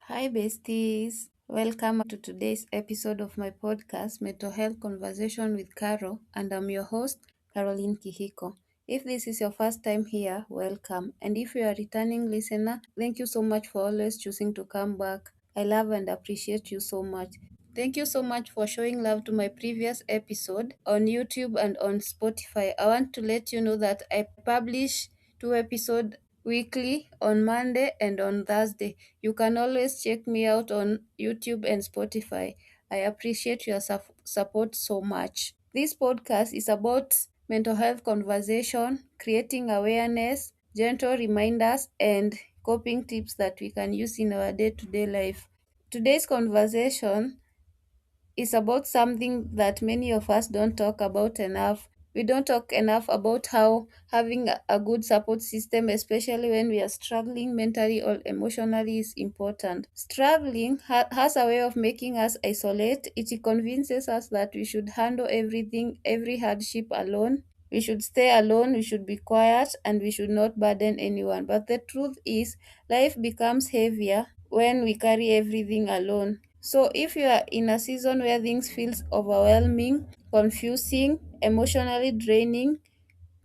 Hi, besties. Welcome to today's episode of my podcast, Mental Health Conversation with Caro, and I'm your host, Caroline Kihiko. If this is your first time here, welcome. And if you are a returning listener, thank you so much for always choosing to come back. I love and appreciate you so much. Thank you so much for showing love to my previous episode on YouTube and on Spotify. I want to let you know that I publish two episodes weekly on Monday and on Thursday. You can always check me out on YouTube and Spotify. I appreciate your support so much. This podcast is about mental health conversation, creating awareness, gentle reminders, and coping tips that we can use in our day to day life. Today's conversation is about something that many of us don't talk about enough. We don't talk enough about how having a good support system, especially when we are struggling mentally or emotionally, is important. Struggling has a way of making us isolate. It convinces us that we should handle everything, every hardship alone. We should stay alone, we should be quiet, and we should not burden anyone. But the truth is, life becomes heavier when we carry everything alone. So if you are in a season where things feels overwhelming, confusing, emotionally draining,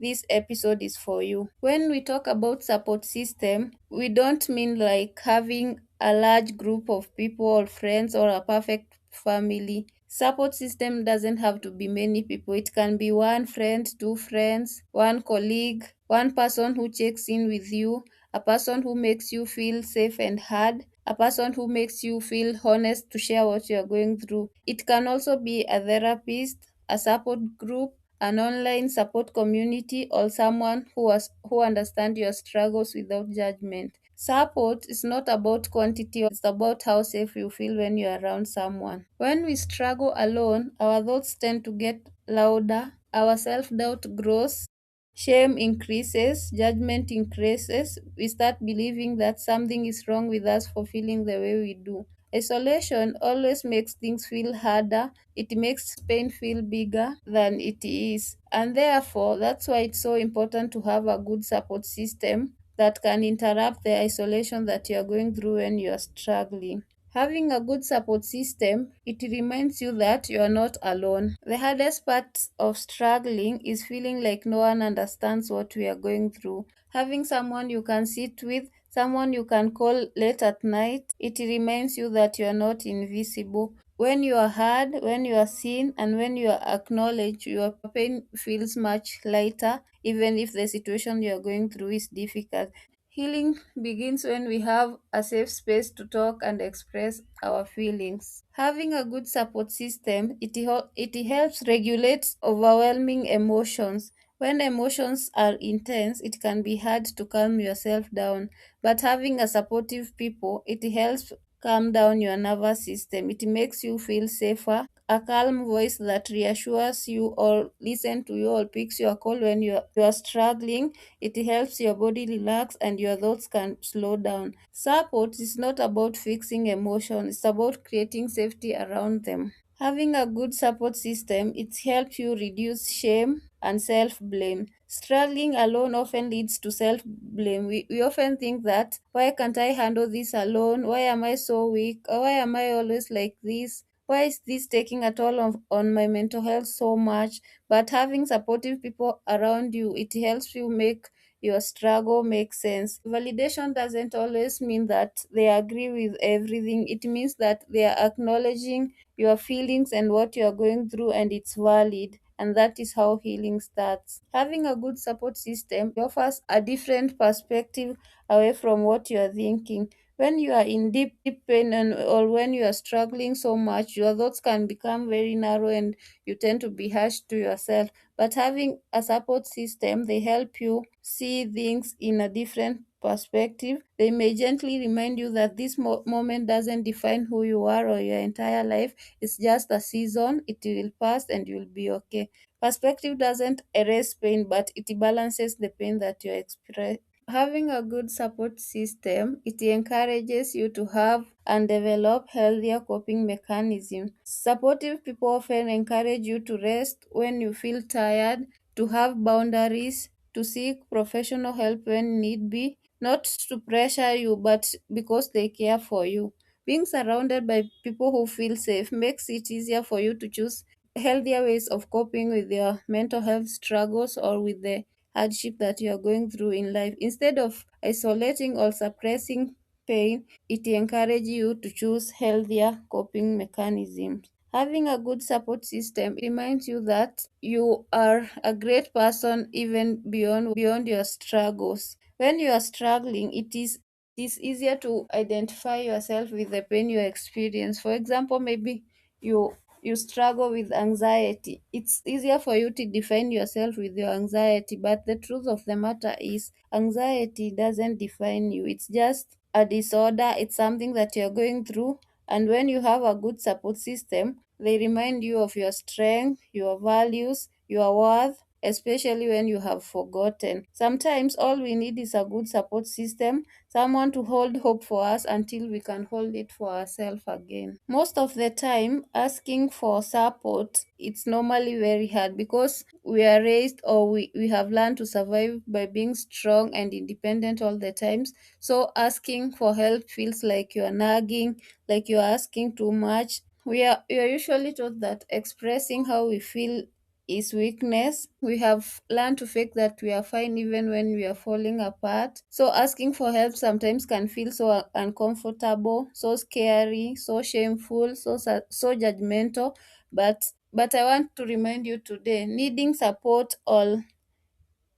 this episode is for you. When we talk about support system, we don't mean like having a large group of people or friends or a perfect family. Support system doesn't have to be many people. It can be one friend, two friends, one colleague, one person who checks in with you, a person who makes you feel safe and heard, a person who makes you feel honest to share what you are going through. It can also be a therapist, a support group, an online support community, or someone who understands your struggles without judgment. Support is not about quantity, it's about how safe you feel when you're around someone. When we struggle alone, our thoughts tend to get louder, our self-doubt grows, shame increases, judgment increases. We start believing that something is wrong with us for feeling the way we do. Isolation always makes things feel harder. It makes pain feel bigger than it is. And therefore, that's why it's so important to have a good support system that can interrupt the isolation that you're going through when you're struggling. Having a good support system, it reminds you that you are not alone. The hardest part of struggling is feeling like no one understands what we are going through. Having someone you can sit with, someone you can call late at night, it reminds you that you are not invisible. When you are heard, when you are seen, and when you are acknowledged, your pain feels much lighter, even if the situation you are going through is difficult. Healing begins when we have a safe space to talk and express our feelings. Having a good support system, it helps regulate overwhelming emotions. When emotions are intense, it can be hard to calm yourself down. But having a supportive people, it helps calm down your nervous system. It makes you feel safer. A calm voice that reassures you or listen to you or picks your call when you are struggling. It helps your body relax and your thoughts can slow down. Support is not about fixing emotions, it's about creating safety around them. Having a good support system, it helps you reduce shame and self-blame. Struggling alone often leads to self-blame. We often think that, why can't I handle this alone? Why am I so weak? Or why am I always like this? Why is this taking a toll on my mental health so much? But having supportive people around you, it helps you make your struggle make sense. Validation doesn't always mean that they agree with everything. It means that they are acknowledging your feelings and what you are going through, and it's valid. And that is how healing starts. Having a good support system offers a different perspective away from what you are thinking. When you are in deep pain or when you are struggling so much, your thoughts can become very narrow and you tend to be harsh to yourself. But having a support system, they help you see things in a different perspective. They may gently remind you that this moment doesn't define who you are or your entire life. It's just a season, it will pass and you'll be okay. Perspective doesn't erase pain, but it balances the pain that you're experiencing. Having a good support system, it encourages you to have and develop healthier coping mechanisms. Supportive people often encourage you to rest when you feel tired, to have boundaries, to seek professional help when need be, not to pressure you, but because they care for you. Being surrounded by people who feel safe makes it easier for you to choose healthier ways of coping with your mental health struggles or with the hardship that you are going through in life. Instead of isolating or suppressing pain, it encourages you to choose healthier coping mechanisms. Having a good support system reminds you that you are a great person even beyond your struggles. When you are struggling, it is easier to identify yourself with the pain you experience. For example, maybe you struggle with anxiety. It's easier for you to define yourself with your anxiety, but the truth of the matter is anxiety doesn't define you. It's just a disorder, it's something that you're going through. And when you have a good support system, they remind you of your strength, your values, your worth, especially when you have forgotten. Sometimes all we need is a good support system, someone to hold hope for us until we can hold it for ourselves again. Most of the time, asking for support, it's normally very hard because we are raised or we have learned to survive by being strong and independent all the times. So asking for help feels like you're nagging, like you're asking too much. We are usually taught that expressing how we feel is weakness. We have learned to fake that we are fine even when we are falling apart. So asking for help sometimes can feel so uncomfortable, so scary, so shameful, so judgmental. But I want to remind you today, needing support or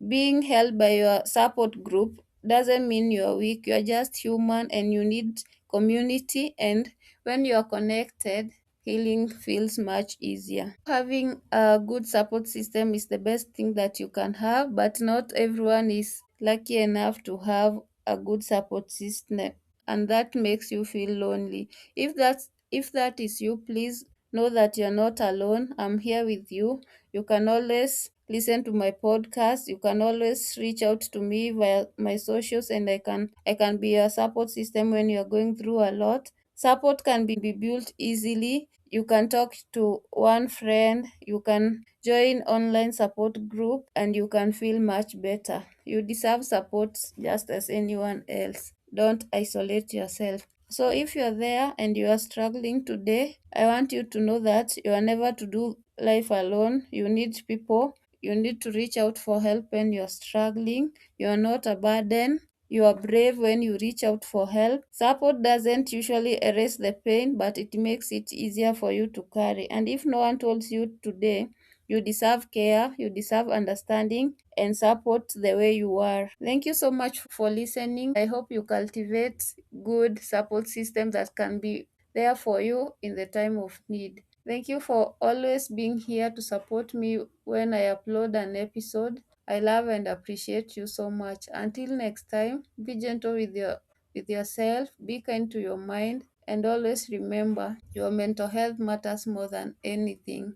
being held by your support group doesn't mean you're weak. You're just human and you need community. And when you're connected, healing feels much easier. Having a good support system is the best thing that you can have, but not everyone is lucky enough to have a good support system, and that makes you feel lonely. If that is you, please know that you're not alone. I'm here with you. You can always listen to my podcast. You can always reach out to me via my socials, and I can be your support system when you're going through a lot. Support can be built easily. You can talk to one friend, you can join online support group, and you can feel much better. You deserve support just as anyone else. Don't isolate yourself. So if you're there and you are struggling today, I want you to know that you are never to do life alone. You need people. You need to reach out for help when you're struggling. You are not a burden. You are brave when you reach out for help. Support doesn't usually erase the pain, but it makes it easier for you to carry. And if no one told you today, you deserve care, you deserve understanding and support the way you are. Thank you so much for listening. I hope you cultivate good support system that can be there for you in the time of need. Thank you for always being here to support me when I upload an episode. I love and appreciate you so much. Until next time, be gentle with yourself, be kind to your mind, and always remember your mental health matters more than anything.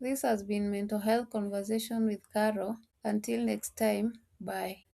This has been Mental Health Conversation with Carol. Until next time, bye.